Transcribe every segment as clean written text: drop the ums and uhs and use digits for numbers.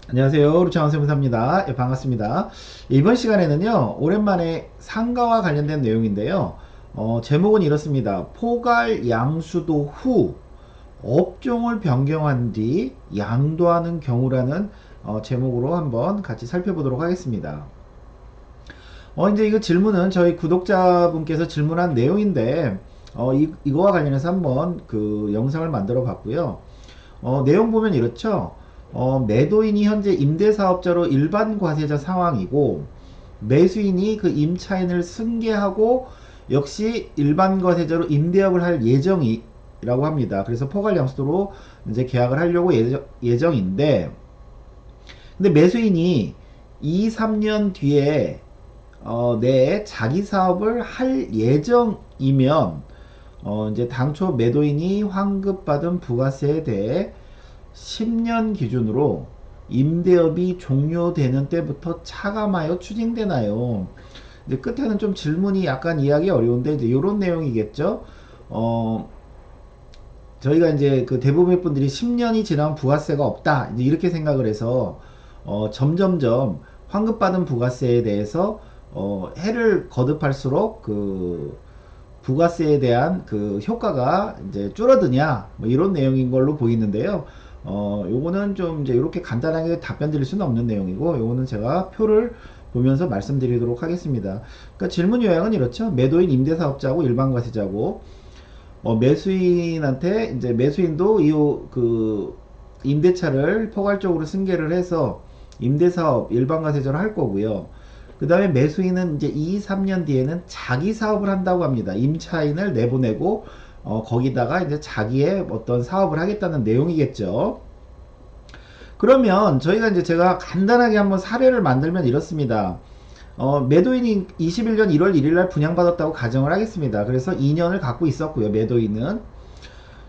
안녕하세요. 루창원 세무사입니다. 예, 반갑습니다. 이번 시간에는요, 오랜만에 상가와 관련된 내용인데요. 제목은 이렇습니다. 포괄 양수도 후 업종을 변경한 뒤 양도하는 경우라는 제목으로 한번 같이 살펴보도록 하겠습니다. 이제 이거 질문은 저희 구독자분께서 질문한 내용인데, 이거와 관련해서 한번 그 영상을 만들어 봤고요. 내용 보면 이렇죠. 매도인이 현재 임대사업자로 일반 과세자 상황이고, 매수인이 그 임차인을 승계하고 역시 일반 과세자로 임대업을 할 예정이라고 합니다. 그래서 포괄 양수도로 이제 계약을 하려고 예정인데, 근데 매수인이 2, 3년 뒤에 내에 자기 사업을 할 예정이면 이제 당초 매도인이 환급받은 부가세에 대해 10년 기준으로 임대업이 종료되는 때부터 차감하여 추징되나요? 이제 끝에는 좀 질문이 약간 이해하기 어려운데 이제 이런 내용이겠죠. 저희가 이제 그 대부분의 분들이 10년이 지나면 부가세가 없다 이제 이렇게 생각을 해서 점점점 환급받은 부가세에 대해서 해를 거듭할수록 그 부가세에 대한 그 효과가 이제 줄어드냐 뭐 이런 내용인 걸로 보이는데요. 요거는 좀 이제 이렇게 간단하게 답변 드릴 수는 없는 내용이고, 요거는 제가 표를 보면서 말씀드리도록 하겠습니다. 그러니까 질문 요약은 이렇죠. 매도인 임대사업자고 일반과세자고, 매수인한테 이제 매수인도 이 그 임대차를 포괄적으로 승계를 해서 임대사업 일반과세자로 할 거고요. 그 다음에 매수인은 이제 2, 3년 뒤에는 자기 사업을 한다고 합니다. 임차인을 내보내고 거기다가 이제 자기의 어떤 사업을 하겠다는 내용이겠죠. 그러면 저희가 이제 제가 간단하게 한번 사례를 만들면 이렇습니다. 매도인이 21년 1월 1일 날 분양받았다고 가정을 하겠습니다. 그래서 2년을 갖고 있었고요. 매도인은.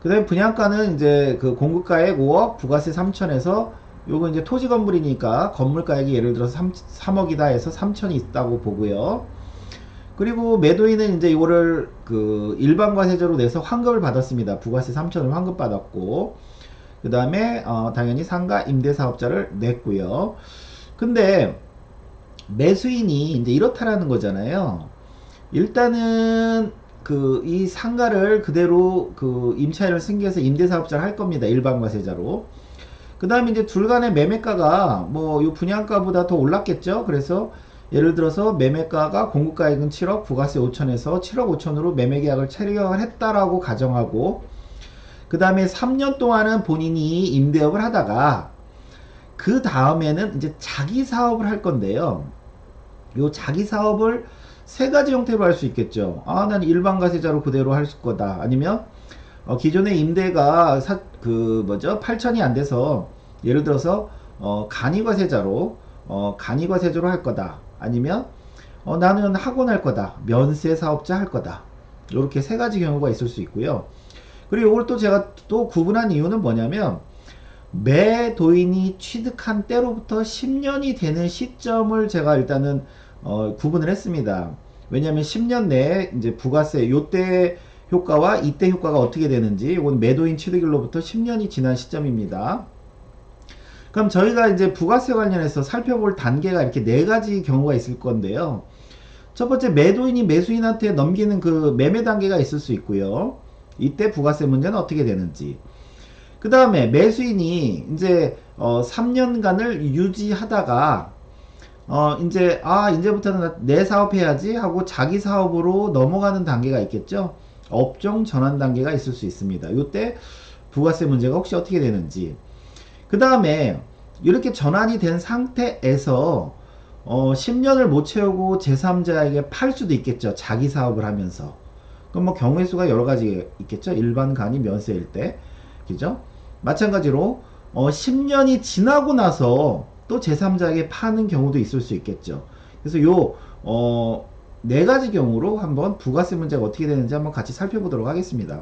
그 다음에 분양가는 이제 그 공급가액 5억, 부가세 3천에서 요거 이제 토지 건물이니까 건물가액이 예를 들어서 3억이다 해서 3천이 있다고 보고요. 그리고 매도인은 이제 이거를 그 일반과세자로 내서 환급을 받았습니다. 부가세 3천을 환급받았고, 그 다음에 당연히 상가 임대사업자를 냈고요. 근데 매수인이 이제 이렇다라는 거잖아요. 일단은 그 이 상가를 그대로 그 임차인을 승계해서 임대사업자를 할 겁니다. 일반과세자로. 그 다음에 이제 둘 간의 매매가가 뭐 요 분양가보다 더 올랐겠죠. 그래서 예를 들어서 매매가가 공급가액은 7억, 부가세 5천에서 7억 5천으로 매매계약을 체결을 했다라고 가정하고, 그 다음에 3년 동안은 본인이 임대업을 하다가 그 다음에는 이제 자기 사업을 할 건데요. 요 자기 사업을 세 가지 형태로 할 수 있겠죠. 난 일반 과세자로 그대로 할 거다. 아니면 기존의 임대가 그 뭐죠? 8천이 안 돼서 예를 들어서 간이과세자로 간이과세자로 할 거다. 아니면 나는 학원 할 거다. 면세 사업자 할 거다. 이렇게 세 가지 경우가 있을 수 있고요. 그리고 이걸 또 제가 또 구분한 이유는 뭐냐면, 매도인이 취득한 때로부터 10년이 되는 시점을 제가 일단은 구분을 했습니다. 왜냐하면 10년 내에 이제 부가세 요때 효과와 이때 효과가 어떻게 되는지, 이건 매도인 취득일로부터 10년이 지난 시점입니다. 그럼 저희가 이제 부가세 관련해서 살펴볼 단계가 이렇게 네 가지 경우가 있을 건데요. 첫 번째, 매도인이 매수인한테 넘기는 그 매매 단계가 있을 수 있고요. 이때 부가세 문제는 어떻게 되는지. 그 다음에 매수인이 이제 3년간을 유지하다가 이제 이제부터는 내 사업해야지 하고 자기 사업으로 넘어가는 단계가 있겠죠. 업종 전환 단계가 있을 수 있습니다. 이때 부가세 문제가 혹시 어떻게 되는지. 그 다음에 이렇게 전환이 된 상태에서 10년을 못 채우고 제3자에게 팔 수도 있겠죠. 자기 사업을 하면서. 그럼 뭐 경우의 수가 여러 가지 있겠죠. 일반 간이 면세일 때. 그죠? 마찬가지로 10년이 지나고 나서 또 제3자에게 파는 경우도 있을 수 있겠죠. 그래서 요 네 가지 경우로 한번 부가세 문제가 어떻게 되는지 한번 같이 살펴보도록 하겠습니다.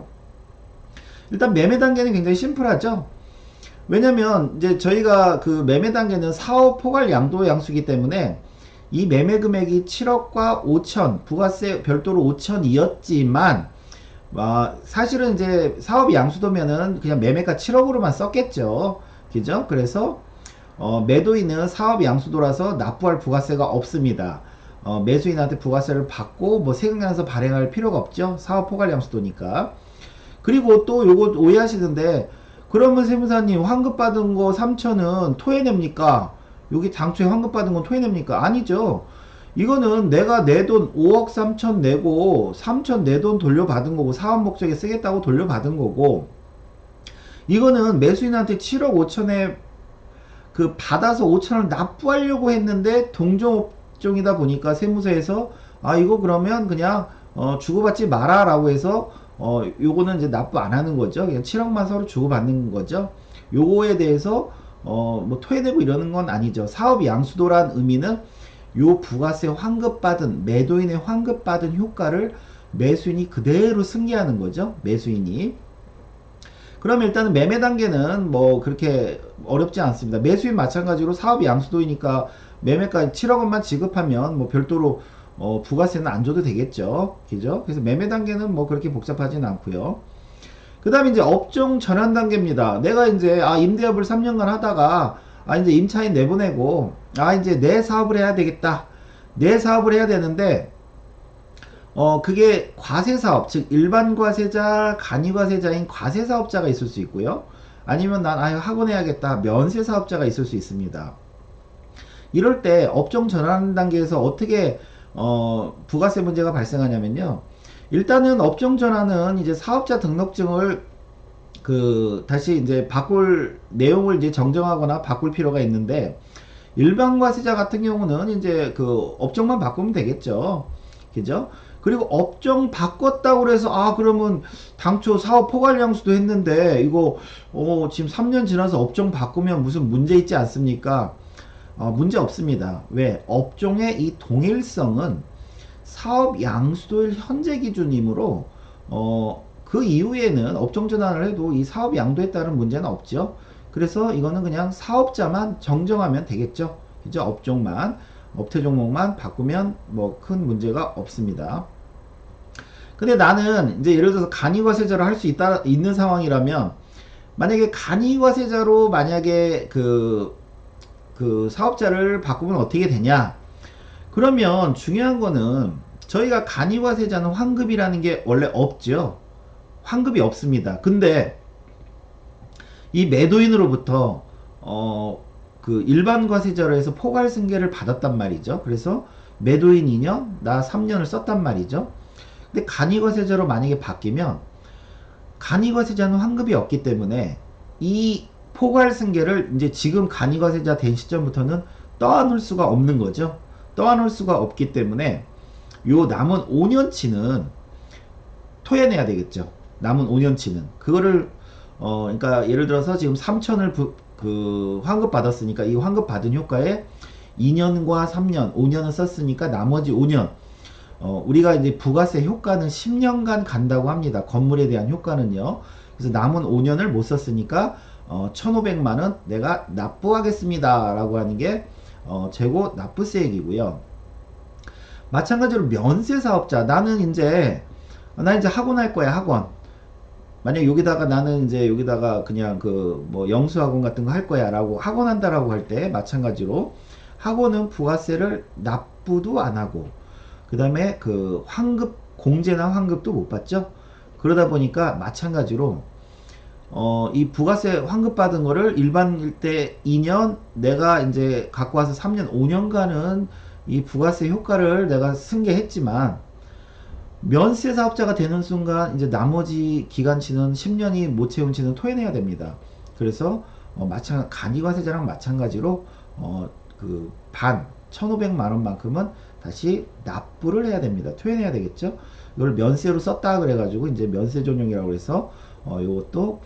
일단 매매 단계는 굉장히 심플하죠. 왜냐면 이제 저희가 그 매매 단계는 사업 포괄 양도 양수이기 때문에 이 매매 금액이 7억과 5천, 부가세 별도로 5천이었지만 사실은 이제 사업이 양수도면은 그냥 매매가 7억으로만 썼겠죠. 그죠? 그래서 매도인은 사업 양수도라서 납부할 부가세가 없습니다. 매수인한테 부가세를 받고 뭐 세금계산서 발행할 필요가 없죠. 사업 포괄 양수도니까. 그리고 또 요거 오해하시는데, 그러면 세무사님 환급 받은 거 3천은 토해냅니까? 여기 당초에 환급 받은 건 토해냅니까? 아니죠. 이거는 내가 내 돈 5억 3천 내고 3천 내 돈 돌려받은 거고, 사업 목적에 쓰겠다고 돌려받은 거고, 이거는 매수인한테 7억 5천에 그 받아서 5천을 납부하려고 했는데 동종업종이다 보니까 세무서에서 아 이거 그러면 그냥 주고받지 마라 라고 해서 요거는 이제 납부 안 하는 거죠. 그냥 7억만 서로 주고받는 거죠. 요거에 대해서 뭐 토해내고 이러는 건 아니죠. 사업 양수도란 의미는 요 부가세 환급받은, 매도인의 환급받은 효과를 매수인이 그대로 승계하는 거죠. 매수인이. 그럼 일단은 매매 단계는 뭐 그렇게 어렵지 않습니다. 매수인 마찬가지로 사업이 양수도이니까 매매가 7억 원만 지급하면 뭐 별도로 부가세는 안 줘도 되겠죠. 그죠? 그래서 매매 단계는 뭐 그렇게 복잡하진 않고요. 그 다음에 이제 업종 전환 단계입니다. 내가 이제 임대업을 3년간 하다가 이제 임차인 내보내고 이제 내 사업을 해야 되겠다. 내 사업을 해야 되는데 그게 과세사업, 즉 일반 과세자, 간이 과세자인 과세사업자가 있을 수 있고요. 아니면 난 학원 해야겠다. 면세사업자가 있을 수 있습니다. 이럴 때 업종 전환 단계에서 어떻게 부가세 문제가 발생하냐면요. 일단은 업종 전환은 이제 사업자 등록증을 다시 이제 바꿀 내용을 이제 정정하거나 바꿀 필요가 있는데, 일반 과세자 같은 경우는 이제 업종만 바꾸면 되겠죠. 그죠? 그리고 업종 바꿨다고 해서 그러면 당초 사업 포괄 양수도 했는데 이거 지금 3년 지나서 업종 바꾸면 무슨 문제 있지 않습니까? 문제 없습니다. 왜? 업종의 이 동일성은 사업 양수도일 현재 기준이므로 그 이후에는 업종 전환을 해도 이 사업 양도에 따른 문제는 없죠. 그래서 이거는 그냥 사업자만 정정하면 되겠죠. 그죠? 업종만, 업태 종목만 바꾸면 뭐 큰 문제가 없습니다. 근데 나는 이제 예를 들어서 간이과세자를 할 수 있는 상황이라면, 만약에 간이과세자로 만약에 그 사업자를 바꾸면 어떻게 되냐? 그러면 중요한 거는 저희가 간이과세자는 환급이라는 게 원래 없죠. 환급이 없습니다. 근데 이 매도인으로부터 일반 과세자로 해서 포괄 승계를 받았단 말이죠. 그래서 매도인 2년, 나 3년을 썼단 말이죠. 근데 간이과세자로 만약에 바뀌면 간이과세자는 환급이 없기 때문에 이 포괄 승계를 이제 지금 간이과세자 된 시점부터는 떠안을 수가 없는 거죠. 떠안을 수가 없기 때문에 요 남은 5년치는 토해내야 되겠죠. 남은 5년치는 그거를 그러니까 예를 들어서 지금 3천을 환급 받았으니까 이 환급 받은 효과에 2년과 3년, 5년을 썼으니까 나머지 5년 우리가 이제 부가세 효과는 10년간 간다고 합니다. 건물에 대한 효과는요. 그래서 남은 5년을 못 썼으니까 1,500만원 내가 납부하겠습니다 라고 하는 게 재고 납부세액이고요. 마찬가지로 면세사업자, 나는 이제 학원 할 거야. 학원. 만약 여기다가 나는 이제 여기다가 그냥 뭐 영수학원 같은 거 할 거야 라고 학원 한다라고 할 때 마찬가지로 학원은 부가세를 납부도 안 하고 그 다음에 환급, 공제나 환급도 못 받죠. 그러다 보니까 마찬가지로 이 부가세 환급 받은 거를 일반일 때 2년, 내가 이제 갖고 와서 3년, 5년간은 이 부가세 효과를 내가 승계했지만, 면세 사업자가 되는 순간 이제 나머지 기간치는 10년이 못 채운 치는 토해내야 됩니다. 그래서 간이과세자랑 마찬가지로 1,500만 원만큼은 다시 납부를 해야 됩니다. 토해내야 되겠죠. 이걸 면세로 썼다 그래가지고 이제 면세 전용이라고 해서 이것도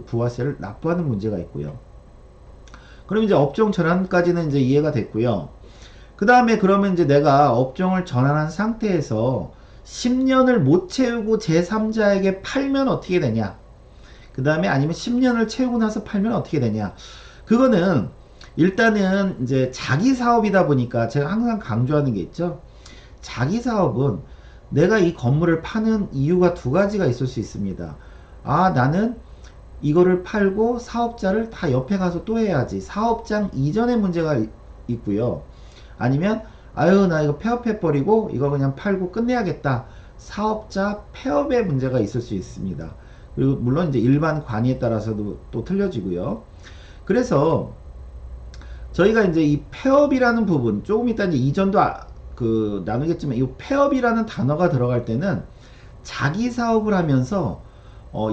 부가세를 납부하는 문제가 있고요. 그럼 이제 업종 전환까지는 이제 이해가 됐고요. 그 다음에 그러면 이제 내가 업종을 전환한 상태에서 10년을 못 채우고 제3자에게 팔면 어떻게 되냐? 그 다음에 아니면 10년을 채우고 나서 팔면 어떻게 되냐? 그거는 일단은 이제 자기 사업이다 보니까 제가 항상 강조하는 게 있죠. 자기 사업은 내가 이 건물을 파는 이유가 두 가지가 있을 수 있습니다. 나는 이거를 팔고 사업자를 다 옆에 가서 또 해야지. 사업장 이전의 문제가 있고요. 아니면 아유 나 이거 폐업해버리고 이거 그냥 팔고 끝내야겠다. 사업자 폐업의 문제가 있을 수 있습니다. 그리고 물론 이제 일반 관이에 따라서도 또 틀려지고요. 그래서 저희가 이제 이 폐업이라는 부분 조금 이따 이제 이전도 나누겠지만 이 폐업이라는 단어가 들어갈 때는 자기 사업을 하면서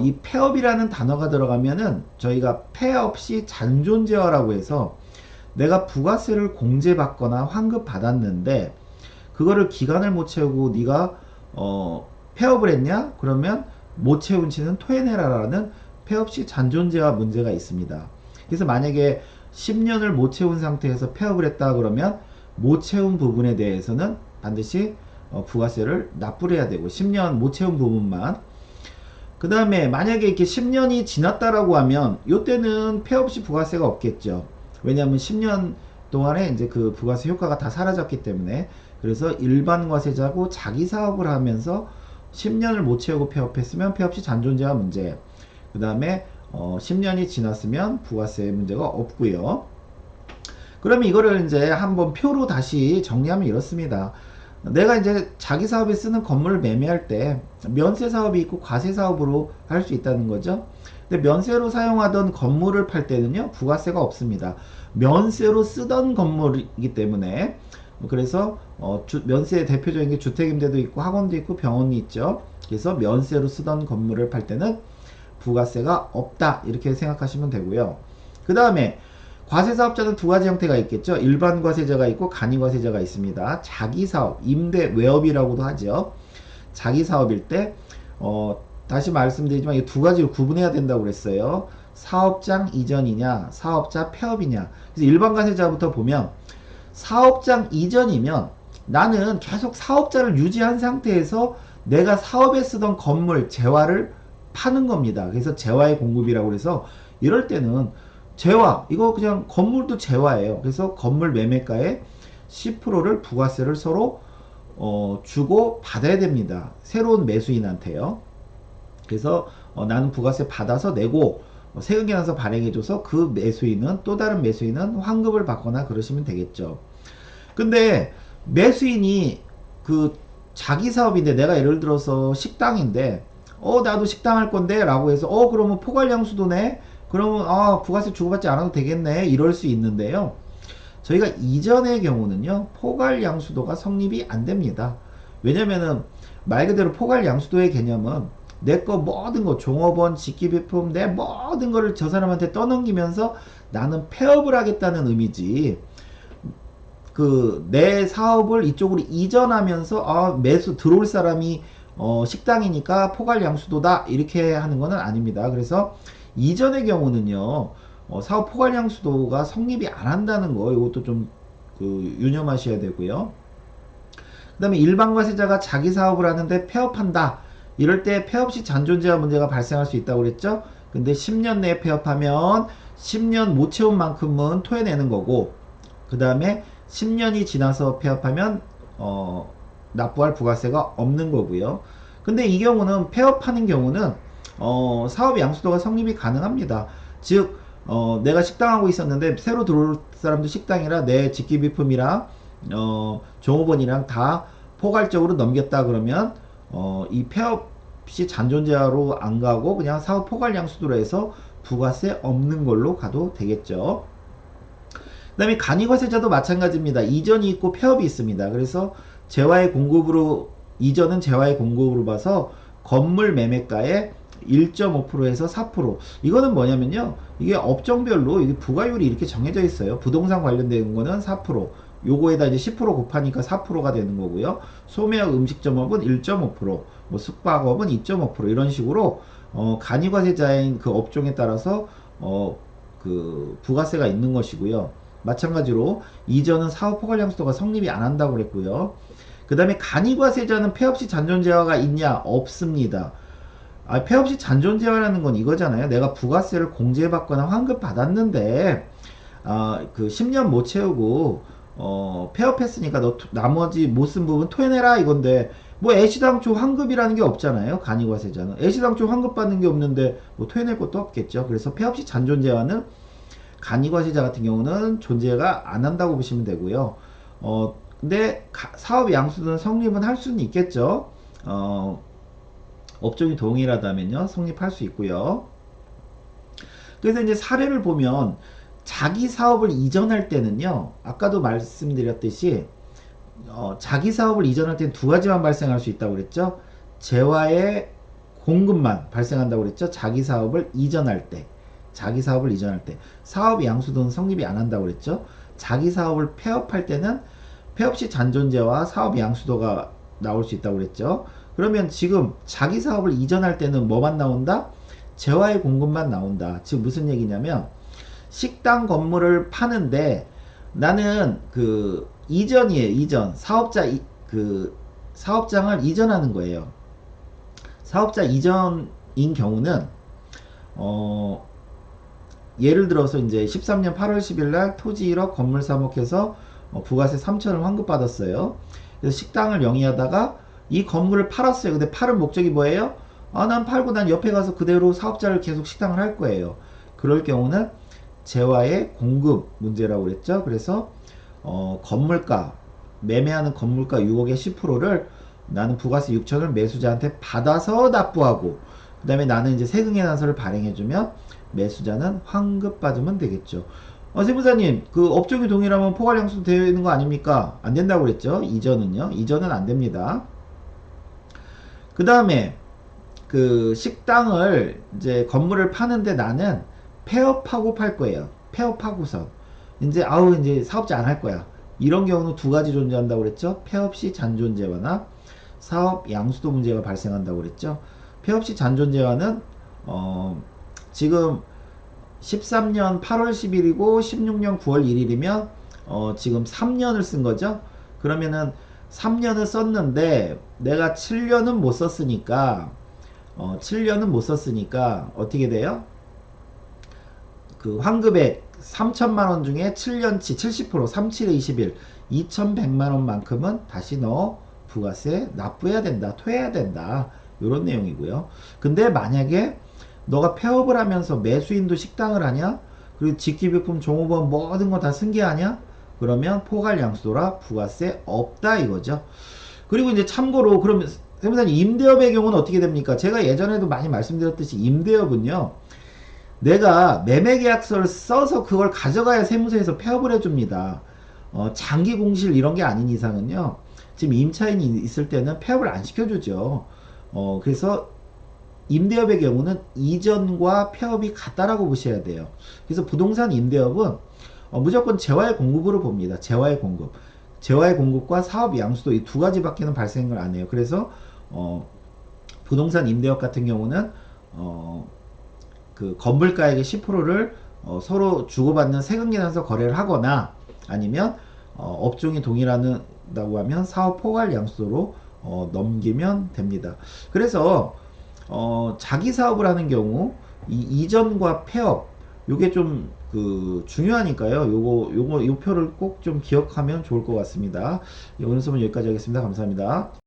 이 폐업이라는 단어가 들어가면은 저희가 폐업 시 잔존재화라고 해서 내가 부가세를 공제받거나 환급 받았는데 그거를 기간을 못 채우고 네가 폐업을 했냐? 그러면 못 채운 치는 토해내라라는 폐업 시 잔존재화 문제가 있습니다. 그래서 만약에 10년을 못 채운 상태에서 폐업을 했다 그러면 못 채운 부분에 대해서는 반드시 부가세를 납부를 해야 되고 10년 못 채운 부분만. 그 다음에 만약에 이렇게 10년이 지났다라고 하면 이때는 폐업 시 부가세가 없겠죠. 왜냐하면 10년 동안에 이제 그 부가세 효과가 다 사라졌기 때문에. 그래서 일반 과세자고 자기 사업을 하면서 10년을 못 채우고 폐업했으면 폐업 시 잔존재화 문제. 그 다음에 10년이 지났으면 부가세 문제가 없고요. 그러면 이거를 이제 한번 표로 다시 정리하면 이렇습니다. 내가 이제 자기 사업에 쓰는 건물을 매매할 때 면세 사업이 있고 과세 사업으로 할 수 있다는 거죠. 근데 면세로 사용하던 건물을 팔 때는요 부가세가 없습니다. 면세로 쓰던 건물이기 때문에. 그래서 면세의 대표적인 게 주택임대도 있고 학원도 있고 병원이 있죠. 그래서 면세로 쓰던 건물을 팔 때는 부가세가 없다 이렇게 생각하시면 되고요. 그 다음에 과세사업자는 두 가지 형태가 있겠죠. 일반 과세자가 있고 간이 과세자가 있습니다. 자기사업, 임대 외업이라고도 하죠. 자기사업일 때 다시 말씀드리지만 이 두 가지로 구분해야 된다고 그랬어요. 사업장 이전이냐 사업자 폐업이냐. 그래서 일반 과세자부터 보면 사업장 이전이면 나는 계속 사업자를 유지한 상태에서 내가 사업에 쓰던 건물 재화를 파는 겁니다. 그래서 재화의 공급이라고 해서 이럴 때는 재화 이거 그냥 건물도 재화예요. 그래서 건물 매매가의 10%를 부가세를 서로 주고 받아야 됩니다. 새로운 매수인한테요. 그래서 나는 부가세 받아서 내고 세금이 나서 발행해줘서 그 매수인은 또 다른 매수인은 환급을 받거나 그러시면 되겠죠. 근데 매수인이 그 자기 사업인데 내가 예를 들어서 식당인데 나도 식당 할 건데 라고 해서 그러면 포괄양수도네 그러면 부가세 주고받지 않아도 되겠네 이럴 수 있는데요. 저희가 이전의 경우는요 포괄양수도가 성립이 안 됩니다. 왜냐면은 말 그대로 포괄양수도의 개념은 내 거 모든 거 종업원 직기비품 내 모든 거를 저 사람한테 떠넘기면서 나는 폐업을 하겠다는 의미지 내 사업을 이쪽으로 이전하면서 매수 들어올 사람이 식당이니까 포괄양수도다 이렇게 하는 거는 아닙니다. 그래서 이전의 경우는요 사업 포괄양수도가 성립이 안 한다는 거 이것도 좀 유념하셔야 되고요. 그 다음에 일반 과세자가 자기 사업을 하는데 폐업한다 이럴 때 폐업 시 잔존재화 문제가 발생할 수 있다고 그랬죠. 근데 10년 내에 폐업하면 10년 못 채운 만큼은 토해내는 거고 그 다음에 10년이 지나서 폐업하면 납부할 부가세가 없는 거고요. 근데 이 경우는 폐업하는 경우는 사업 양수도가 성립이 가능합니다. 즉 내가 식당하고 있었는데 새로 들어올 사람도 식당이라 내 직기비품이랑 종업원이랑 다 포괄적으로 넘겼다 그러면 이 폐업 시 잔존재화로 안 가고 그냥 사업 포괄 양수도로 해서 부가세 없는 걸로 가도 되겠죠. 그 다음에 간이과세자도 마찬가지입니다. 이전이 있고 폐업이 있습니다. 그래서 재화의 공급으로 이전은 재화의 공급으로 봐서 건물 매매가의 1.5%에서 4%. 이거는 뭐냐면요. 이게 업종별로 이게 부가율이 이렇게 정해져 있어요. 부동산 관련된 거는 4%. 요거에다 이제 10% 곱하니까 4%가 되는 거고요. 소매업 음식점업은 1.5%, 뭐 숙박업은 2.5% 이런 식으로 간이과세자인 그 업종에 따라서 그 부가세가 있는 것이고요. 마찬가지로 이전은 사업 포괄양수도가 성립이 안 한다고 그랬고요. 그 다음에 간이과세자는 폐업시 잔존재화가 있냐? 없습니다. 폐업시 잔존재화라는 건 이거잖아요. 내가 부가세를 공제받거나 환급 받았는데 그 10년 못 채우고 폐업했으니까 너 나머지 못 쓴 부분 토해내라 이건데 뭐 애시당초 환급이라는 게 없잖아요. 간이과세자는 애시당초 환급 받는 게 없는데 뭐 토해낼 것도 없겠죠. 그래서 폐업 시 잔존재화는 간이과세자 같은 경우는 존재가 안 한다고 보시면 되고요. 근데 사업 양수는 성립은 할 수는 있겠죠. 업종이 동일하다면요 성립할 수 있고요. 그래서 이제 사례를 보면 자기 사업을 이전할 때는요 아까도 말씀드렸듯이 자기 사업을 이전할 때는 두 가지만 발생할 수 있다고 그랬죠. 재화의 공급만 발생한다고 그랬죠. 자기 사업을 이전할 때 사업 양수도는 성립이 안 한다고 그랬죠. 자기 사업을 폐업할 때는 폐업 시 잔존재와 사업 양수도가 나올 수 있다고 그랬죠. 그러면 지금 자기 사업을 이전할 때는 뭐만 나온다? 재화의 공급만 나온다. 즉 무슨 얘기냐면 식당 건물을 파는데 나는 그 이전이에요. 이전 사업장을 이전하는 거예요. 사업자 이전인 경우는 예를 들어서 이제 13년 8월 10일 날 토지 1억 건물 3억 해서 부가세 3천을 환급받았어요. 그래서 식당을 영위하다가 이 건물을 팔았어요. 근데 팔은 목적이 뭐예요? 난 팔고 난 옆에 가서 그대로 사업자를 계속 식당을 할 거예요. 그럴 경우는 재화의 공급 문제라고 그랬죠. 그래서 건물가 매매하는 건물가 6억의 10%를 나는 부가세 6천을 매수자한테 받아서 납부하고 그 다음에 나는 이제 세금의 단서를 발행해주면 매수자는 환급 받으면 되겠죠. 세무사님 그 업종이 동일하면 포괄양수 되는 거 아닙니까? 안 된다고 그랬죠. 이전은요. 이전은 안 됩니다. 그 다음에 그 식당을 이제 건물을 파는데 나는 폐업하고 팔 거예요. 폐업하고선 이제 사업자 안 할 거야. 이런 경우는 두 가지 존재한다고 그랬죠. 폐업 시 잔존재화나 사업 양수도 문제가 발생한다고 그랬죠. 폐업 시 잔존재화는 지금 13년 8월 10일이고 16년 9월 1일이면 지금 3년을 쓴 거죠. 그러면은 3년을 썼는데 내가 7년은 못 썼으니까 7년은 못 썼으니까 어떻게 돼요? 그 환급액 3천만원 중에 7년치 70% 37에 21 2100만원 만큼은 다시 너 부가세 납부해야 된다 토해야 된다 요런 내용이고요. 근데 만약에 너가 폐업을 하면서 매수인도 식당을 하냐 그리고 직기비품 종업원 모든 거 다 승계하냐 그러면 포괄양수도라 부가세 없다 이거죠. 그리고 이제 참고로 그러면 세무사님 임대업의 경우는 어떻게 됩니까? 제가 예전에도 많이 말씀드렸듯이 임대업은요 내가 매매계약서를 써서 그걸 가져가야 세무서에서 폐업을 해줍니다. 장기 공실 이런 게 아닌 이상은요 지금 임차인이 있을 때는 폐업을 안 시켜주죠. 그래서 임대업의 경우는 이전과 폐업이 같다라고 보셔야 돼요. 그래서 부동산 임대업은 무조건 재화의 공급으로 봅니다. 재화의 공급과 사업 양수도 이 두 가지밖에는 발생을 안 해요. 그래서 부동산 임대업 같은 경우는 그 건물가액의 10%를 서로 주고받는 세금계산서 거래를 하거나 아니면 업종이 동일하다고 하면 사업 포괄 양수도로 넘기면 됩니다. 그래서 자기 사업을 하는 경우 이전과 폐업 요게 좀 중요하니까요. 요 표를 꼭 좀 기억하면 좋을 것 같습니다. 오늘 수업은 여기까지 하겠습니다. 감사합니다.